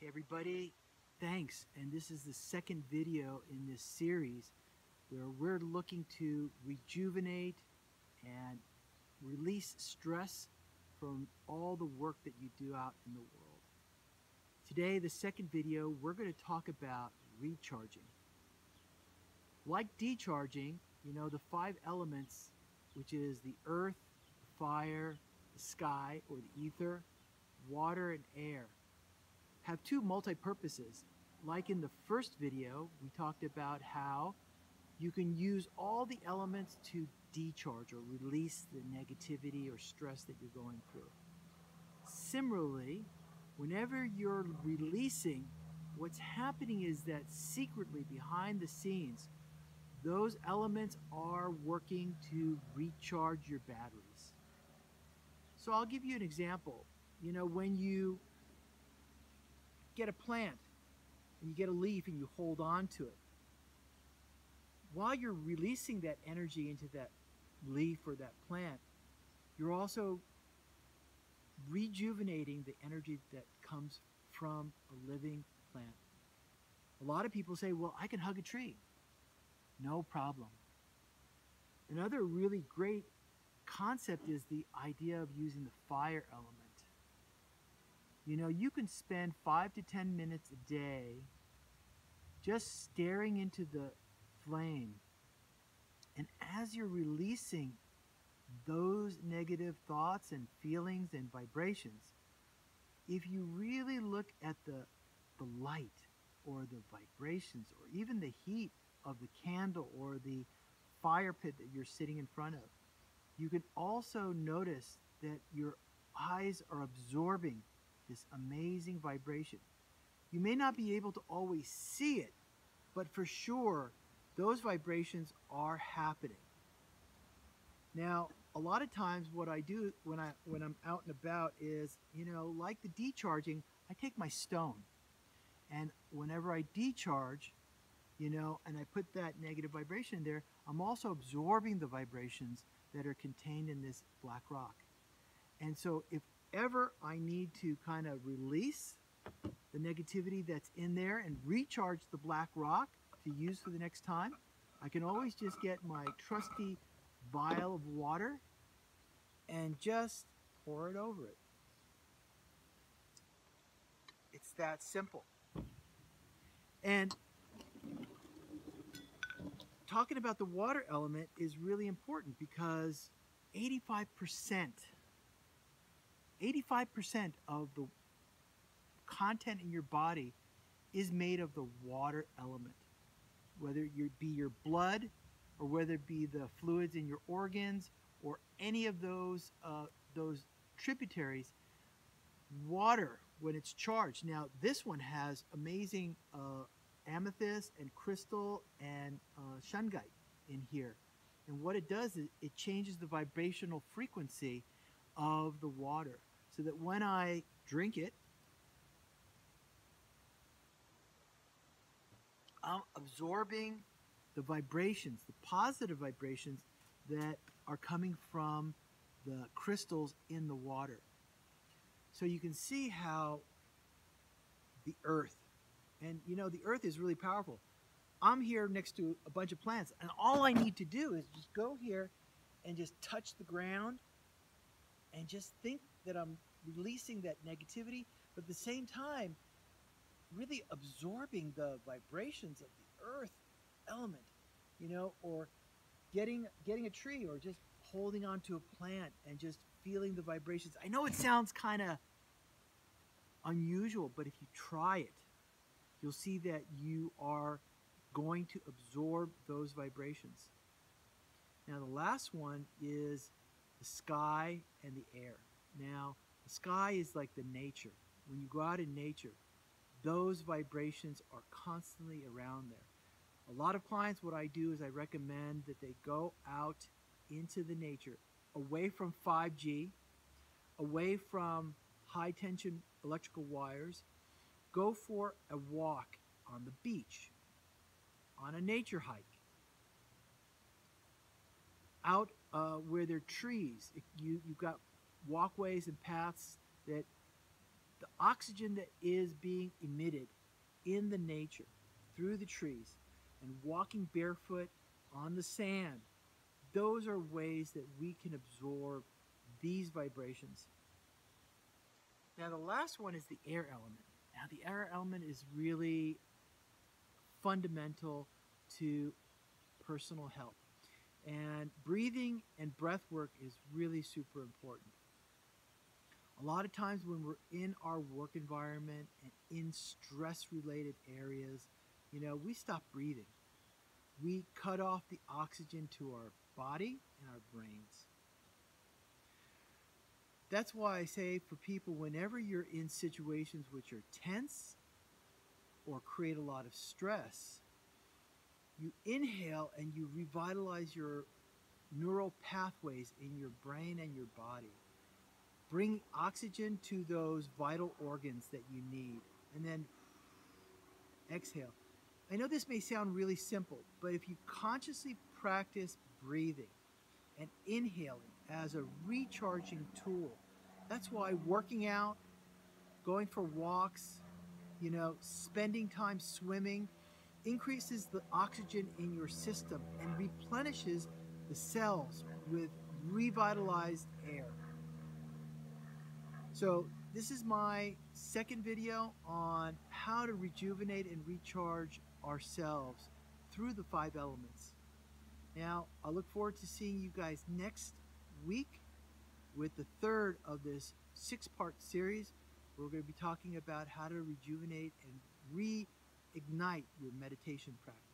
Hey everybody, thanks. And this is the second video in this series where we're looking to rejuvenate and release stress from all the work that you do out in the world. Today, the second video, we're going to talk about recharging. Like decharging, the five elements, which is the earth, the fire, the sky or the ether, water, and air, have two multi-purposes. Like in the first video, we talked about how you can use all the elements to decharge or release the negativity or stress that you're going through. Similarly, whenever you're releasing, what's happening is that secretly behind the scenes, those elements are working to recharge your batteries. So I'll give you an example. When you get a plant and you get a leaf and you hold on to it, while you're releasing that energy into that leaf or that plant, you're also rejuvenating the energy that comes from a living plant. A lot of people say, well, I can hug a tree. No problem. Another really great concept is the idea of using the fire element. You can spend 5 to 10 minutes a day just staring into the flame. And as you're releasing those negative thoughts and feelings and vibrations, if you really look at the light or the vibrations or even the heat of the candle or the fire pit that you're sitting in front of, you can also notice that your eyes are absorbing this amazing vibration. You may not be able to always see it, but for sure, those vibrations are happening. Now, a lot of times what I do when I'm out and about is, like the decharging, I take my stone. And whenever I decharge, and I put that negative vibration in there, I'm also absorbing the vibrations that are contained in this black rock. And so if ever I need to kind of release the negativity that's in there and recharge the black rock to use for the next time, I can always just get my trusty vial of water and just pour it over it. It's that simple. And talking about the water element is really important because 85% of the content in your body is made of the water element. Whether it be your blood or whether it be the fluids in your organs or any of those tributaries, water, when it's charged. Now, this one has amazing amethyst and crystal and shungite in here. And what it does is it changes the vibrational frequency of the water so that when I drink it, I'm absorbing the vibrations, the positive vibrations that are coming from the crystals in the water. So you can see how the earth, and the earth is really powerful. I'm here next to a bunch of plants, and all I need to do is just go here and just touch the ground and just think that I'm releasing that negativity, but at the same time, really absorbing the vibrations of the earth element, or getting a tree or just holding onto a plant and just feeling the vibrations. I know it sounds kind of unusual, but if you try it, you'll see that you are going to absorb those vibrations. Now, the last one is the sky and the air. Now, the sky is like the nature. When you go out in nature, those vibrations are constantly around there. A lot of clients, what I do is I recommend that they go out into the nature, away from 5G, away from high tension electrical wires. Go for a walk on the beach, on a nature hike, out where there are trees. You've got walkways and paths that The oxygen that is being emitted in the nature through the trees and walking barefoot on the sand, those are ways that we can absorb these vibrations. Now, the last one is the air element. Now, the air element is really fundamental to personal health. And breathing and breath work is really super important. A lot of times when we're in our work environment and in stress related areas, we stop breathing. We cut off the oxygen to our body and our brains. That's why I say for people, whenever you're in situations which are tense or create a lot of stress, you inhale and you revitalize your neural pathways in your brain and your body. Bring oxygen to those vital organs that you need, and then exhale. I know this may sound really simple, but if you consciously practice breathing and inhaling as a recharging tool, that's why working out, going for walks, spending time swimming increases the oxygen in your system and replenishes the cells with revitalized air. So this is my second video on how to rejuvenate and recharge ourselves through the 5 elements. Now, I look forward to seeing you guys next week with the third of this 6-part series. We're going to be talking about how to rejuvenate and reignite your meditation practice.